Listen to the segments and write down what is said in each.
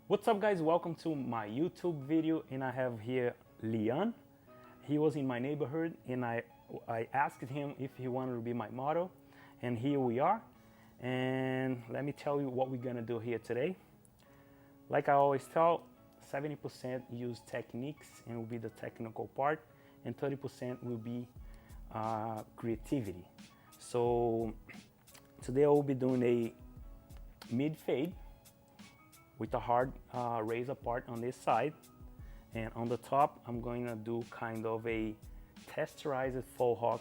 What's up guys, welcome to my YouTube video, and I have here Leon. He was in my neighborhood and I asked him if he wanted to be my model, and here we are. And let me tell you what we're gonna do here today. Like I always tell, 70% use techniques and will be the technical part, and 30% will be creativity. So today I will be doing a mid fade with a hard razor part on this side, and on the top I'm going to do kind of a texturized faux hawk.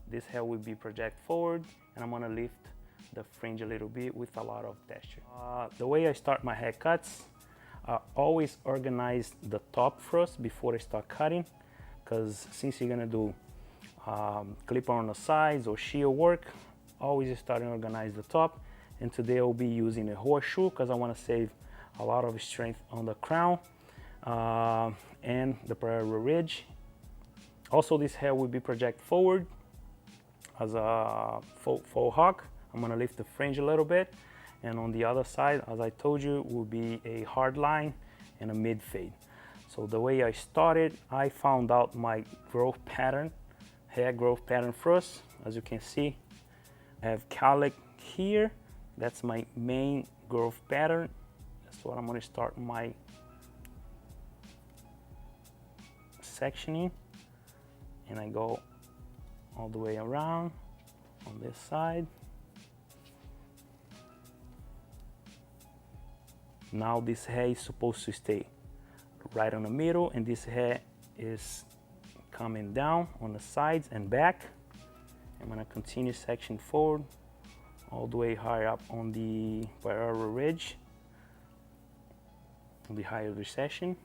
This hair will be project forward, and I'm going to lift the fringe a little bit with a lot of texture. The way I start my haircuts, I always organize the top first before I start cutting, because since you're going to do clip on the sides or shear work, always start and organize the top. And today I'll be using a horseshoe because I want to save a lot of strength on the crown and the parallel ridge. Also, this hair will be project forward as a faux hawk. I'm going to lift the fringe a little bit, and on the other side, as I told you, will be a hard line and a mid fade. So the way I started, I found out my growth pattern, hair growth pattern first. As you can see, I have cowlick here. That's my main growth pattern. That's what I'm going to start my sectioning, and I go all the way around on this side. Now this hair is supposed to stay right on the middle, and this hair is coming down on the sides and back. I'm going to continue section forward all the way higher up on the parallel ridge, on the higher recession.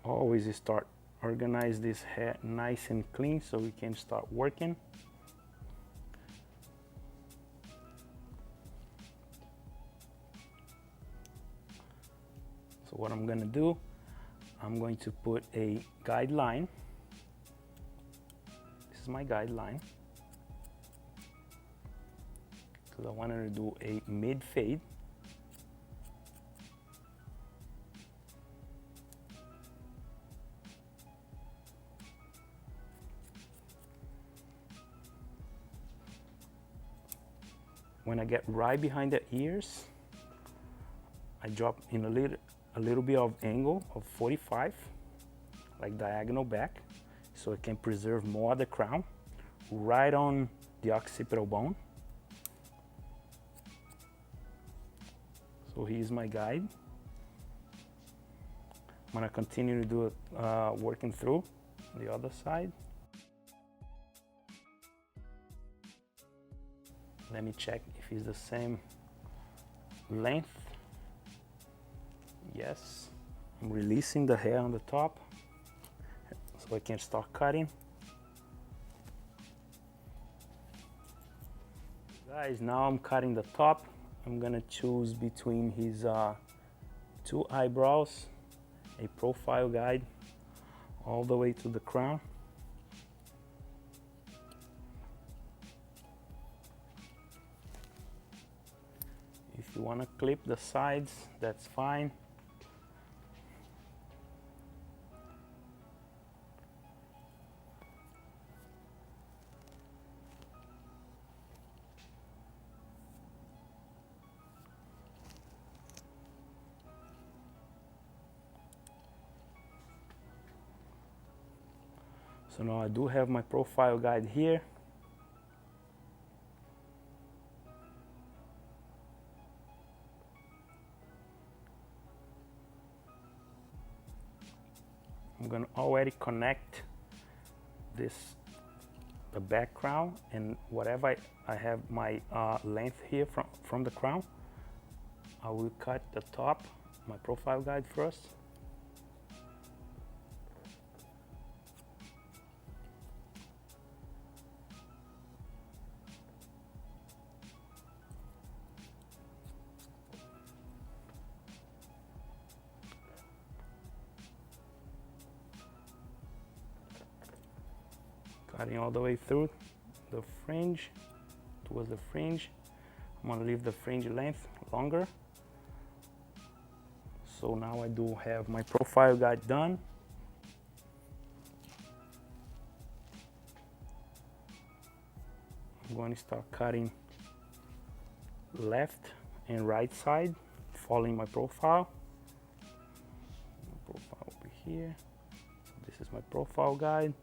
Always start organize this hair nice and clean so we can start working. So what I'm gonna do, I'm going to put a guideline. This is my guideline because I wanted to do a mid fade. When I get right behind the ears, I drop in a little bit of angle of 45, like diagonal back, so I can preserve more of the crown, right on the occipital bone. So here's my guide. I'm gonna continue to do it, working through the other side. Let me check if it's the same length. Yes. I'm releasing the hair on the top so I can start cutting. Guys, now I'm cutting the top. I'm gonna choose between his two eyebrows, a profile guide all the way to the crown. If you want to clip the sides, that's fine. So now I do have my profile guide here. I'm going to already connect the background, and whatever I have my length here from the crown, I will cut the top, my profile guide first. cutting all the way through the fringe, towards the fringe. I'm gonna leave the fringe length longer. So now I do have my profile guide done. I'm going to start cutting left and right side, following my profile. My profile over here. So this is my profile guide.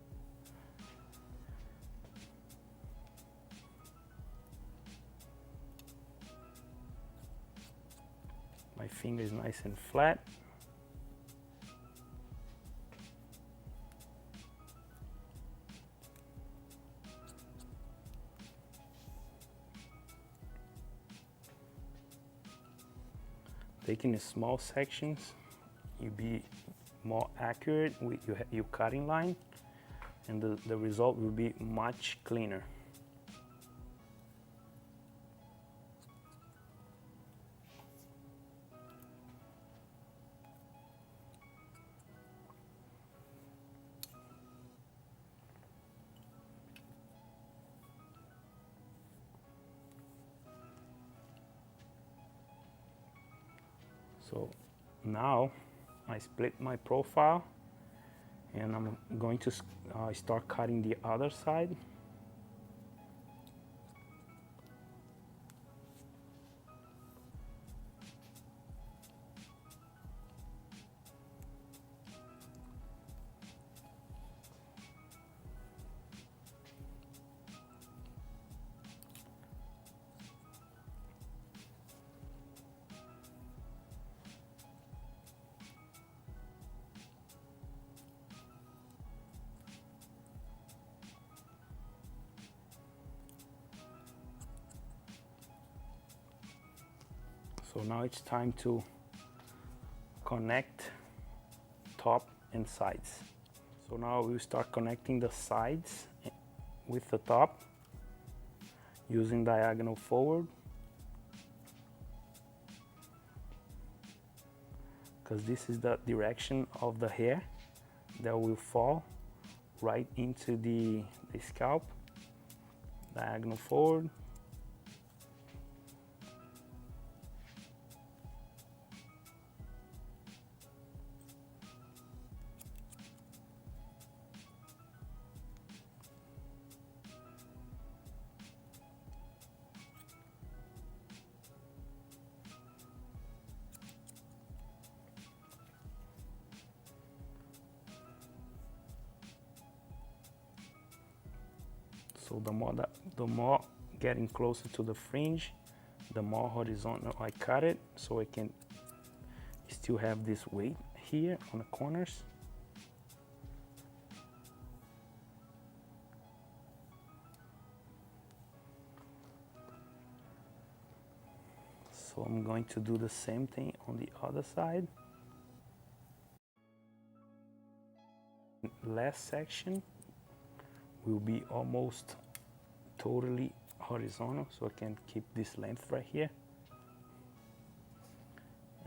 My finger is nice and flat. Taking the small sections, you'll be more accurate with your cutting line, and the result will be much cleaner. So now I split my profile, and I'm going to start cutting the other side. So now it's time to connect top and sides. So now we'll start connecting the sides with the top using diagonal forward, because this is the direction of the hair that will fall right into the scalp. Diagonal forward. So the more getting closer to the fringe, the more horizontal I cut it, so I can still have this weight here on the corners. So I'm going to do the same thing on the other side. Last section will be almost totally horizontal, so I can keep this length right here,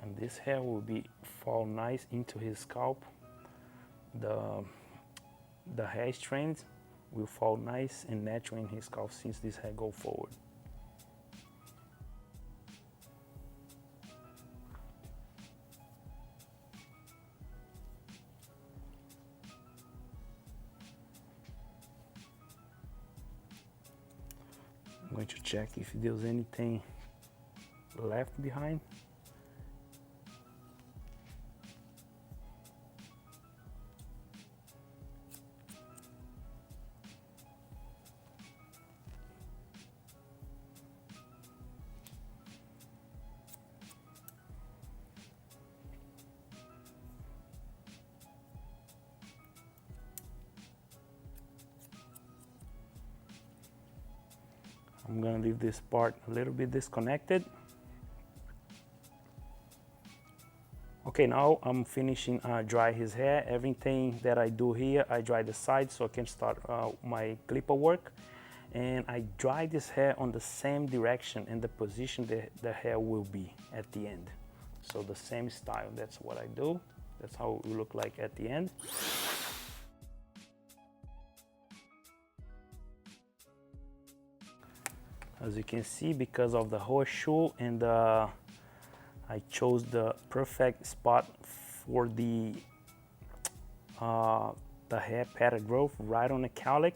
and this hair will be fall nice into his scalp. The hair strands will fall nice and natural in his scalp since this hair go forward. I'm going to check if there's anything left behind. I'm gonna leave this part a little bit disconnected. Okay, now I'm finishing dry his hair. Everything that I do here, I dry the sides so I can start my clipper work. And I dry this hair on the same direction and the position that the hair will be at the end. So the same style, that's what I do. That's how it will look like at the end. As you can see, because of the horseshoe and I chose the perfect spot for the hair pattern growth right on the cowlick,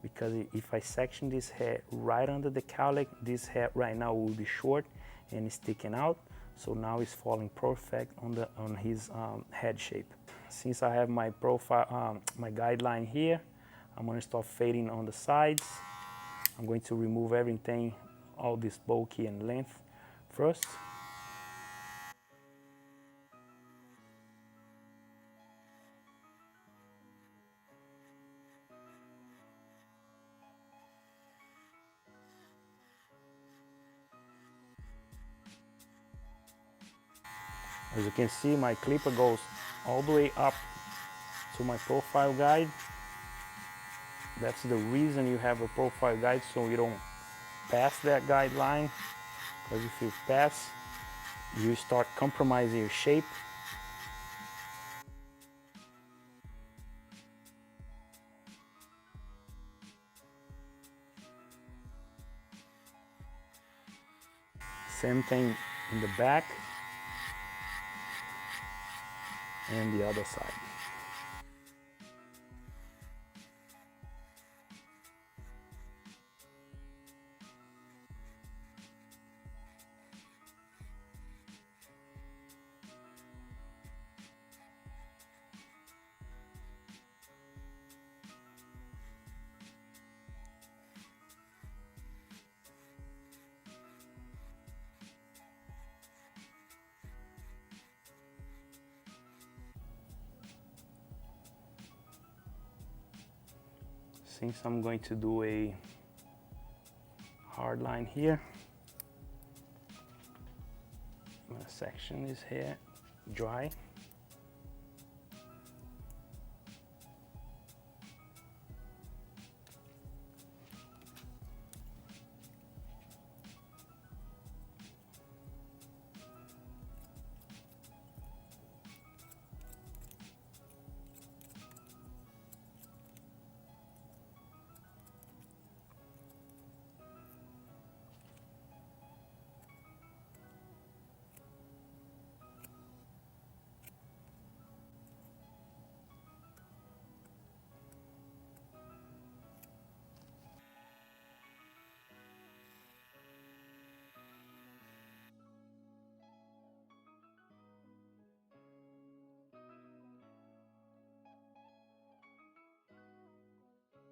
because if I section this hair right under the cowlick, this hair right now will be short and sticking out. So now it's falling perfect on his head shape. Since I have my profile, my guideline here, I'm going to start fading on the sides. I'm going to remove everything, all this bulky and length first. As you can see, my clipper goes all the way up to my profile guide. That's the reason you have a profile guide, so you don't pass that guideline, because if you pass, you start compromising your shape. Same thing in the back and the other side. Since I'm going to do a hard line here, I'm going to section this hair dry.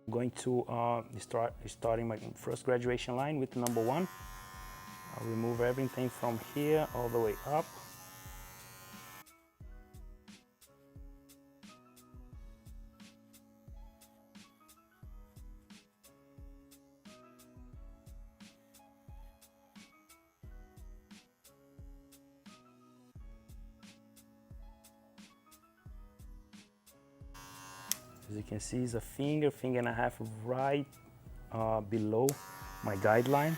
I'm going to starting my first graduation line with number 1. I'll remove everything from here all the way up. As you can see, it's a finger and a half right below my guideline.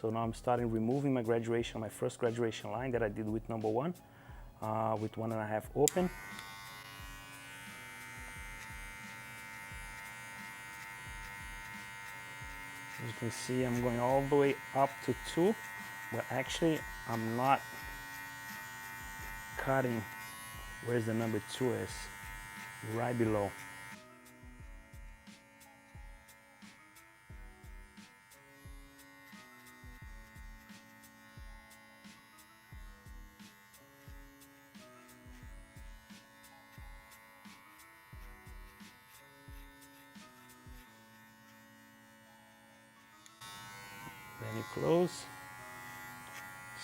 So now I'm starting removing my first graduation line that I did with number 1, with 1.5 open. As you can see, I'm going all the way up to 2, but actually I'm not cutting where's the number 2 is, right below. Then you close,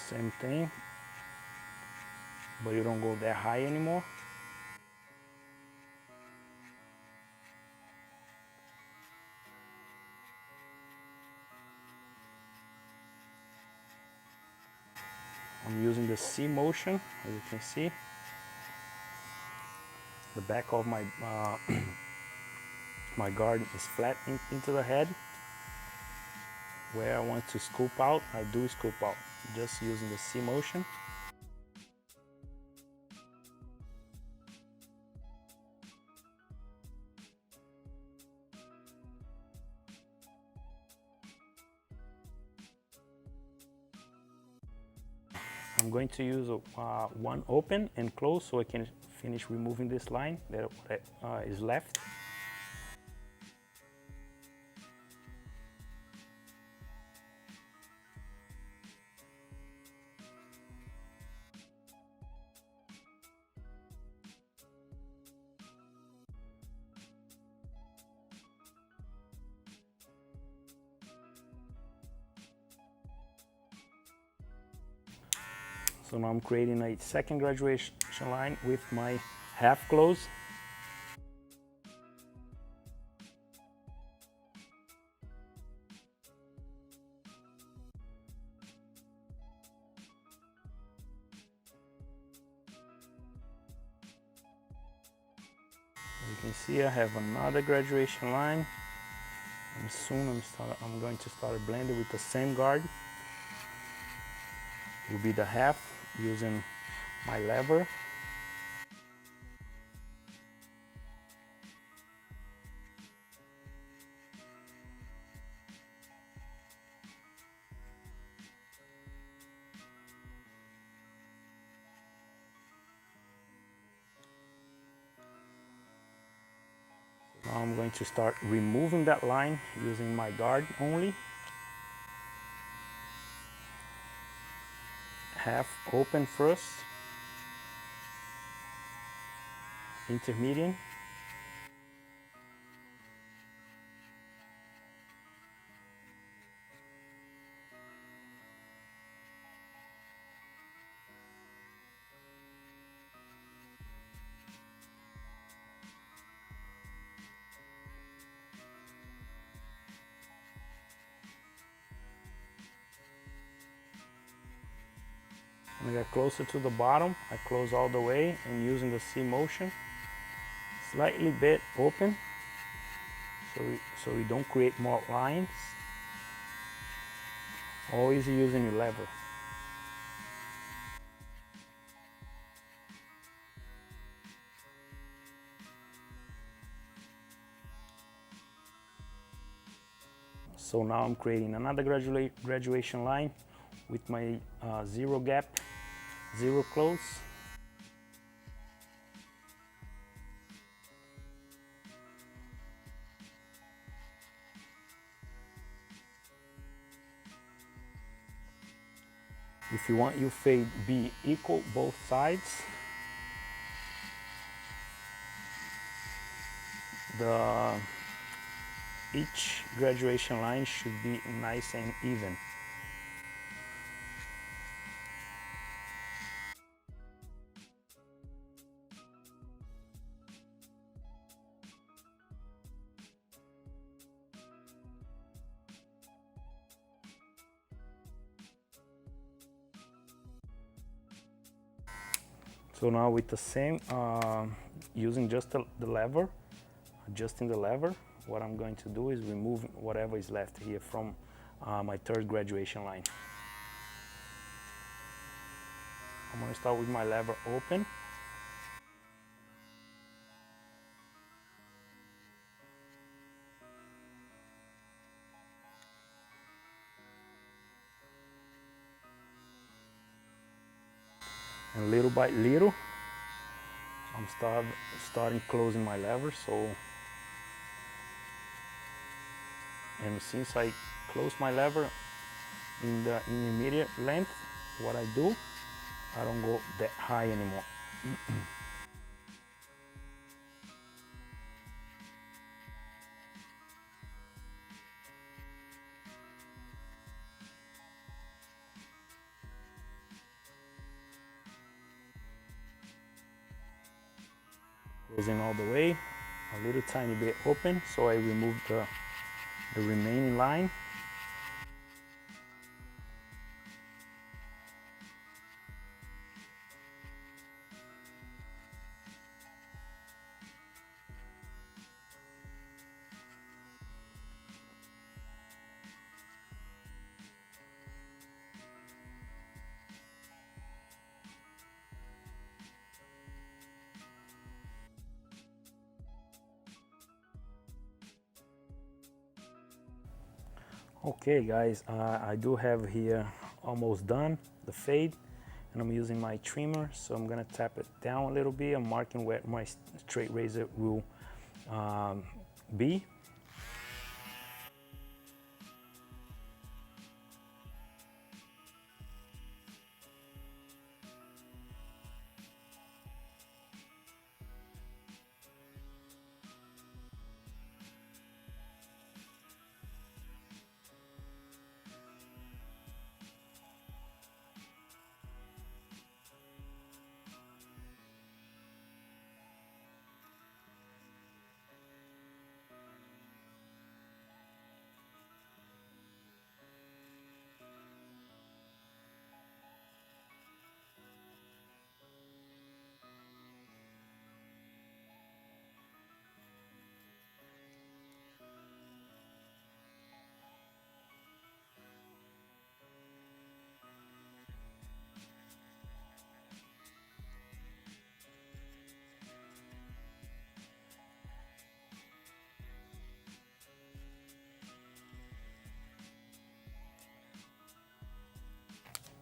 same thing, but you don't go that high anymore. I'm using the C motion, as you can see. the back of my my guard is flat into the head. Where I want to scoop out, I do scoop out, just using the C motion. I'm going to use one open and close so I can finish removing this line that is left. So now I'm creating a second graduation line with my half close. As you can see, I have another graduation line, and soon I'm going to start blending with the same guard. It will be the half using my lever. Now I'm going to start removing that line using my guard only. Half open first, intermediate, when I get closer to the bottom, I close all the way and using the C motion, slightly bit open, so we don't create more lines. Always using your lever. So now I'm creating another graduation line with my zero gap, zero close. If you want your fade be equal both sides, each graduation line should be nice and even. So now with the same, using just the lever, adjusting the lever, what I'm going to do is remove whatever is left here from my third graduation line. I'm going to start with my lever open. And little by little, I'm starting closing my lever. And since I close my lever in the intermediate length, what I do, I don't go that high anymore. Closing all the way, a little tiny bit open, so I remove the remaining line. Okay guys, I do have here almost done the fade, and I'm using my trimmer, so I'm gonna tap it down a little bit. I'm marking where my straight razor will be.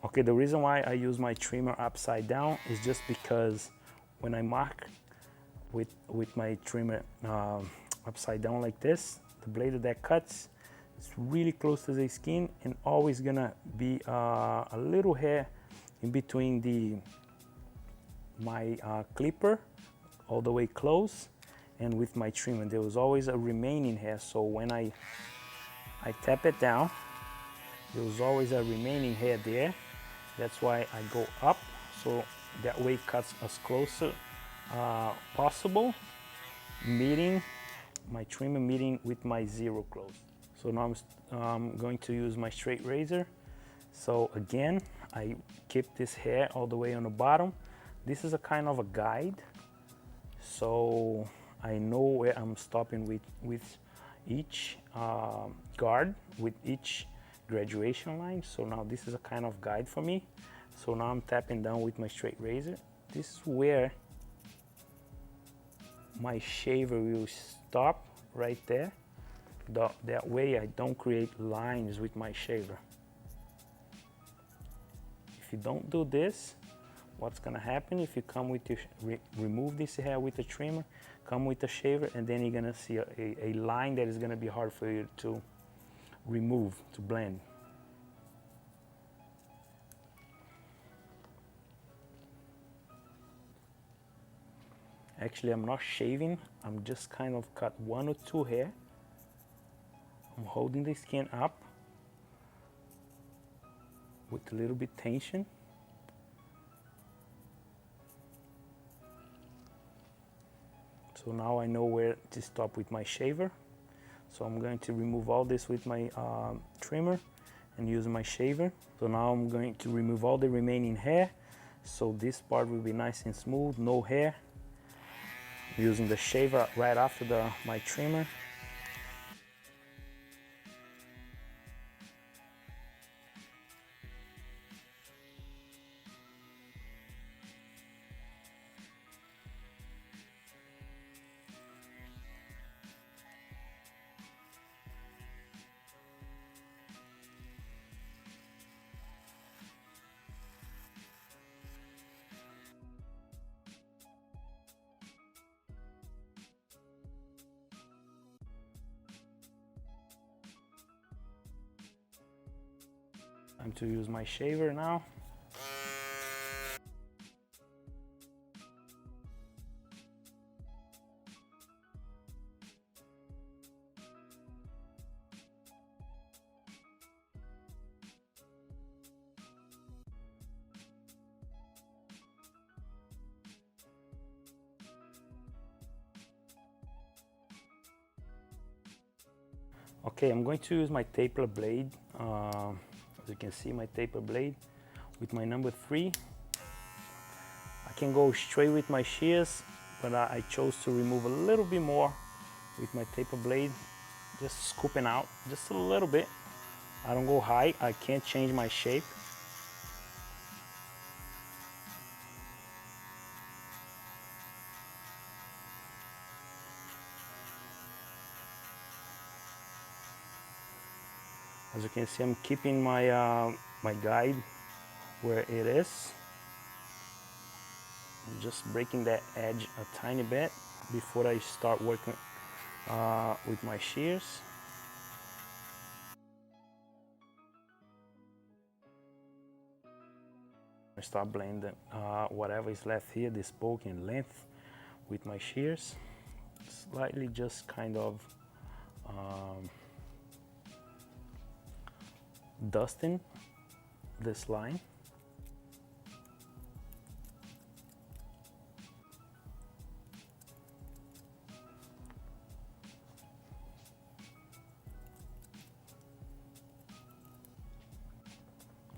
Okay, the reason why I use my trimmer upside down is just because when I mark with my trimmer upside down like this, the blade that cuts is really close to the skin, and always gonna be a little hair in between my clipper all the way close and with my trimmer. There was always a remaining hair, so when I tap it down, there was always a remaining hair there. That's why I go up, so that way it cuts as closer possible, meeting my trimmer meeting with my zero close. So now I'm going to use my straight razor. So again, I keep this hair all the way on the bottom. This is a kind of a guide, so I know where I'm stopping with each guard, with each graduation line. So now this is a kind of guide for me. So now I'm tapping down with my straight razor. This is where my shaver will stop, right there. That way I don't create lines with my shaver. If you don't do this, what's gonna happen, if you come with your remove this hair with the trimmer, come with the shaver, and then you're gonna see a line that is gonna be hard for you to remove, to blend. Actually, I'm not shaving, I'm just kind of cut one or two hair. I'm holding the skin up with a little bit tension. So now I know where to stop with my shaver. So I'm going to remove all this with my trimmer and use my shaver. So now I'm going to remove all the remaining hair. So this part will be nice and smooth, no hair. I'm using the shaver right after my trimmer. Time to use my shaver now. Okay, I'm going to use my taper blade. As you can see, my taper blade with my number 3. I can go straight with my shears, but I chose to remove a little bit more with my taper blade, just scooping out just a little bit. I don't go high, I can't change my shape. As you can see, I'm keeping my my guide where it is. I'm just breaking that edge a tiny bit before I start working with my shears. I start blending whatever is left here, this poke in length, with my shears. Slightly just kind of dusting this line.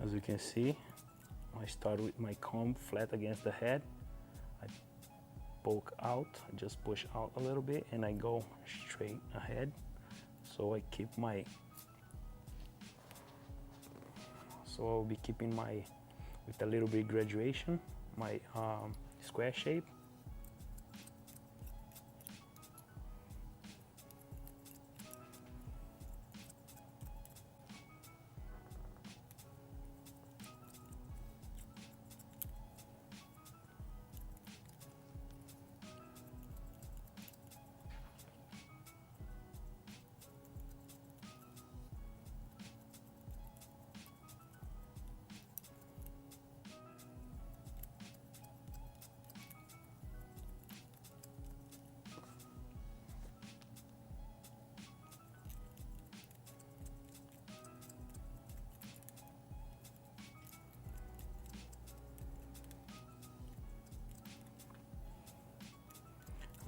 As you can see, I start with my comb flat against the head. I poke out, I just push out a little bit, and I go straight ahead. So I keep my, so I'll be keeping my, with a little bit graduation, my square shape.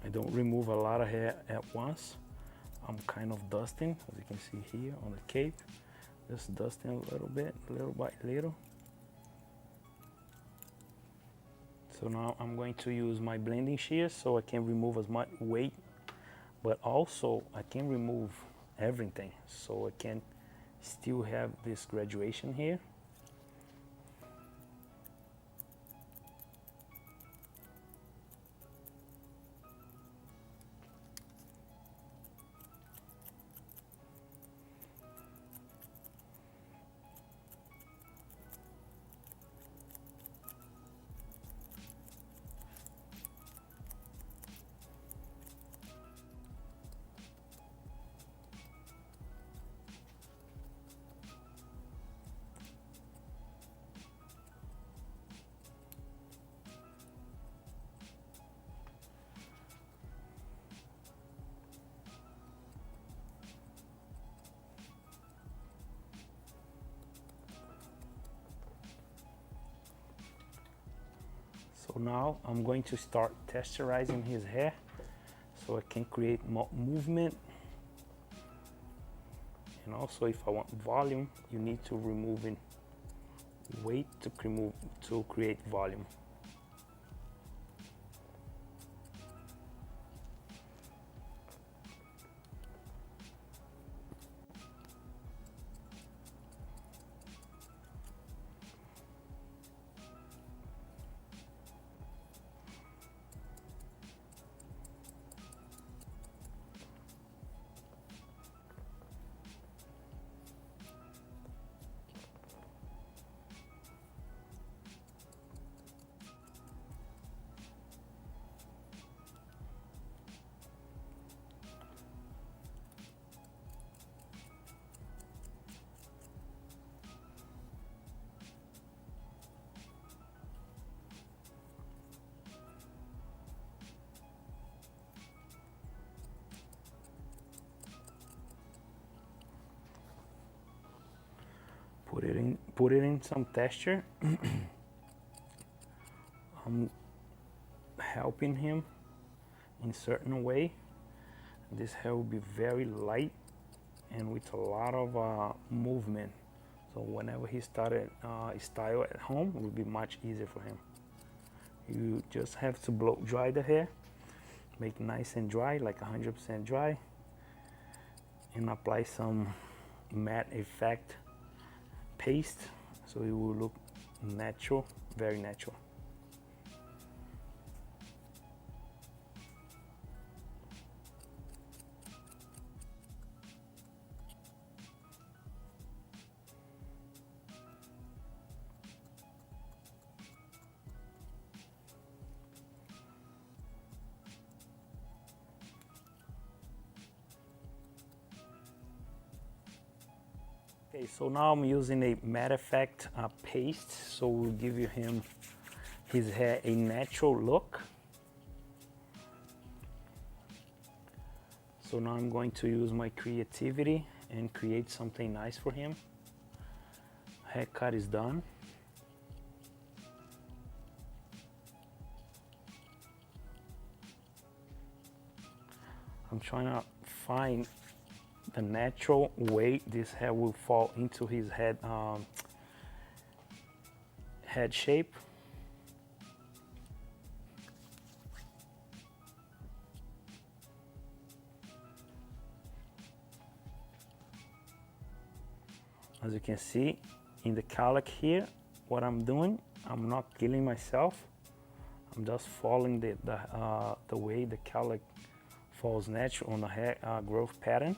I don't remove a lot of hair at once. I'm kind of dusting, as you can see here on the cape. Just dusting a little bit, little by little. So now I'm going to use my blending shears so I can remove as much weight, but also I can remove everything, so I can still have this graduation here. So now I'm going to start texturizing his hair so I can create more movement. And also, if I want volume, you need to remove weight to create volume. Put it in some texture. I'm helping him in certain way. This hair will be very light and with a lot of movement. So whenever he started style at home, it will be much easier for him. You just have to blow dry the hair, make nice and dry, like 100% dry, and apply some matte effect paste so it will look natural, very natural. Okay, so now I'm using a matte effect paste, so we'll give him his hair a natural look. So now I'm going to use my creativity and create something nice for him. Haircut is done. I'm trying to find the natural way this hair will fall into his head shape. As you can see in the cowlick here, what I'm doing, I'm not killing myself. I'm just following the way the cowlick falls natural on the hair growth pattern.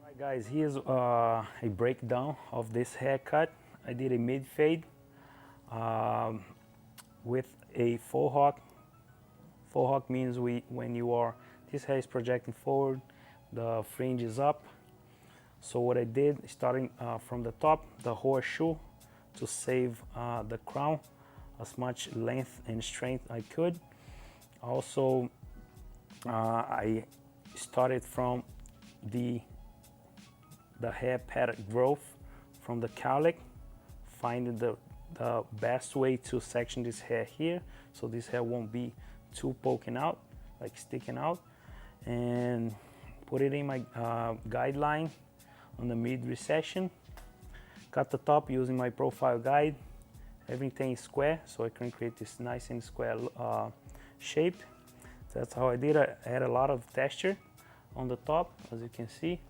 Alright guys, here's a breakdown of this haircut. I did a mid fade with a faux hawk. Faux hawk means this hair is projecting forward, the fringe is up. So what I did, starting from the top, the horseshoe, to save the crown as much length and strength I could. Also, I started from the hair pattern growth from the cowlick, finding the best way to section this hair here, so this hair won't be too poking out, like sticking out, and put it in my guideline on the mid recession. Cut the top using my profile guide. Everything is square, so I can create this nice and square shape. That's how I did it. I had a lot of texture on the top, as you can see.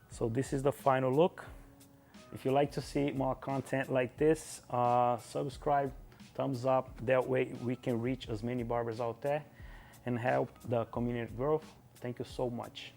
So this is the final look. If you like to see more content like this, subscribe, thumbs up. That way we can reach as many barbers out there and help the community grow. Thank you so much.